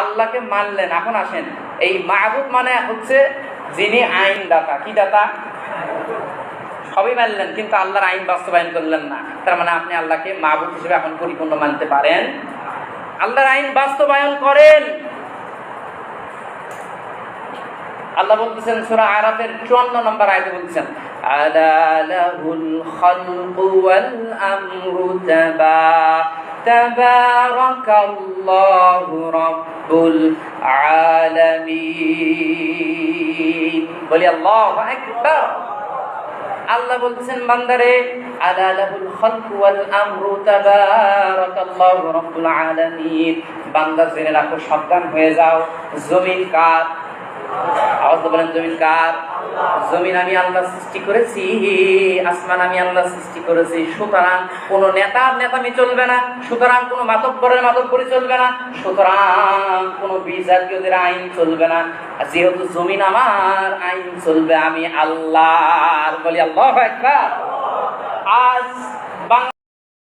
আল্লাহকে মানলেন। এখন আসেন, এই মাহবুব মানে হচ্ছে যিনি আইন দাতা। কি দাতা? সবই মানলেন কিন্তু আল্লাহর আইন বাস্তবায়ন করলেন না। তার মানে আপনি আল্লাহকে মাহবুব হিসেবে এখন পরিপূর্ণ মানতে পারেন? আল্লাহর আইন বাস্তবায়ন করেন। আল্লাহ বলতেছেন সূরা আরাফের 54 নম্বর আয়াতে বলতেছেন, আলা লাহুল খালকু ওয়াল আমরু তাবারাকাল্লাহু রাব্বুল আলামিন। বলি আল্লাহু আকবার। আল্লাহ বলতেছেন বান্দারে, আলা লাহুল খালকু ওয়াল আমরু তাবারাকাল্লাহু রাব্বুল আলামিন। বান্দা জেনে রাখো, সাবধান হয়ে যাও, জমিন কার? আওয়াজ বলেন, জমিন কার? জমিন আমি আল্লাহ সৃষ্টি করেছি, আসমান আমি আল্লাহ সৃষ্টি করেছি। সুতরাং কোন নেতার নেতামি চলবে না, সুতরাং কোন মাতব্বরের মাতব্বরি চলবে না, সুতরাং কোন বিজাতীয়দের আইন চলবে না। যেহেতু জমিন আমার, আইন চলবে আমি আল্লাহর। বলি আল্লাহু আকবার। আজ